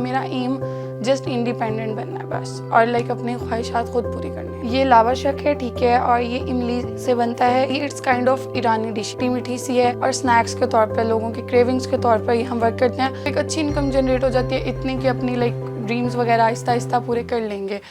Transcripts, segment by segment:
मेरा am just independent बनना है बस, और लाइक अपनी ख्वाहिशात खुद पूरी करनी है। ये लावा शक है, ठीक है, और ये इमली से बनता है। It's kind of Irani dish, मीठी सी है, और स्नैक्स के तौर पर, लोगों की क्रेविंग्स के तौर पर ये हम वर्क करते हैं। एक अच्छी इनकम जनरेट हो जाती है, इतनी कि अपनी लाइक ड्रीम्स वगैरह आहिस्ता आहिस्ता पूरे कर लेंगे।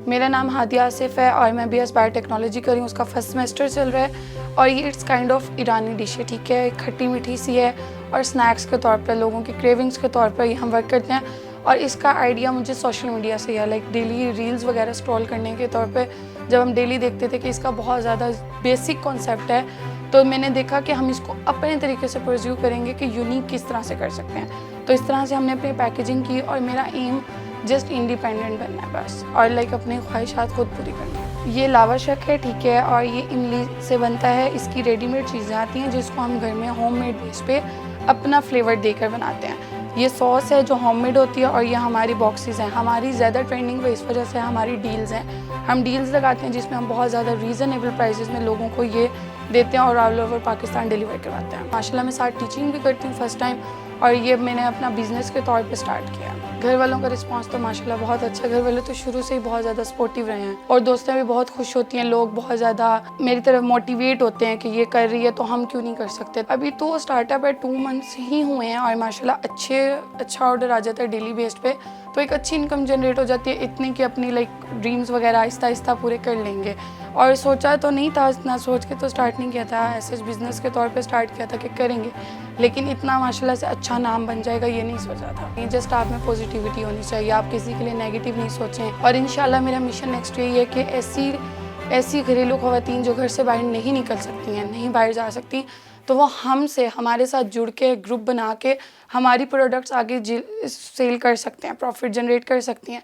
मेरा नाम हादिया आसिफ है और मैं BS बायोटेक्नोलॉजी कर रही हूँ, उसका फर्स्ट सेमेस्टर चल रहा है। और ये it's kind of Irani dish है, ठीक है, खट्टी मीठी सी है, और स्नैक्स के तौर पर, लोगों की क्रेविंग्स के तौर पर ये हम वर्क करते हैं। और इसका आइडिया मुझे सोशल मीडिया से है, लाइक डेली रील्स वगैरह स्क्रॉल करने के तौर पे जब हम डेली देखते थे कि इसका बहुत ज़्यादा बेसिक कॉन्सेप्ट है, तो मैंने देखा कि हम इसको अपने तरीके से परस्यू करेंगे कि यूनिक किस तरह से कर सकते हैं। तो इस तरह से हमने अपनी पैकेजिंग की, और मेरा एम जस्ट इंडिपेंडेंट बनना है बस, और लाइक अपनी ख्वाहिशात खुद पूरी करनी है। ये लावा शक है, ठीक है, और ये इमली से बनता है। इसकी रेडीमेड चीज़ें आती हैं जिसको हम घर में होममेड बेस पे अपना फ्लेवर देकर बनाते हैं। ये सॉस है जो होममेड होती है, और ये हमारी बॉक्सेस हैं। हमारी ज़्यादा ट्रेंडिंग पे इस वजह से हमारी डील्स हैं। हम डील्स लगाते हैं जिसमें हम बहुत ज़्यादा रीज़नेबल प्राइसेस में लोगों को ये देते हैं और ऑल ओवर पाकिस्तान डिलीवर करवाते हैं। माशाल्लाह मैं साथ टीचिंग भी करती हूँ फर्स्ट टाइम, और ये मैंने अपना बिज़नेस के तौर पे स्टार्ट किया। घर वालों का रिस्पांस तो माशाल्लाह बहुत अच्छा, घर वाले तो शुरू से ही बहुत ज़्यादा सपोर्टिव रहे हैं, और दोस्तें भी बहुत खुश होती हैं। लोग बहुत ज़्यादा मेरी तरफ मोटिवेट होते हैं कि ये कर रही है तो हम क्यों नहीं कर सकते। अभी तो स्टार्टअप है, 2 मंथ्स ही हुए हैं, और माशाल्लाह अच्छा ऑर्डर आ जाता है डेली बेस्ड पे, तो एक अच्छी इनकम जनरेट हो जाती है, इतनी कि अपनी लाइक ड्रीम्स वगैरह आहिस्ता आहिस्ता पूरे कर लेंगे। और सोचा तो नहीं था, इतना सोच के तो स्टार्ट नहीं किया था, ऐसे बिज़नेस के तौर पे स्टार्ट किया था कि करेंगे, लेकिन इतना माशाल्लाह से अच्छा नाम बन जाएगा ये नहीं सोचा था। ये जस्ट आप में पॉजिटिविटी होनी चाहिए, आप किसी के लिए नेगेटिव नहीं सोचें। और इंशाल्लाह मेरा मिशन नेक्स्ट यही है कि ऐसी घरेलू ख़वातीन जो घर से बाहर नहीं निकल सकती हैं, नहीं बाहर जा सकती, तो वो हमसे, हमारे साथ जुड़ के ग्रुप बना के हमारी प्रोडक्ट्स आगे सेल कर सकते हैं, प्रॉफिट जनरेट कर सकती हैं।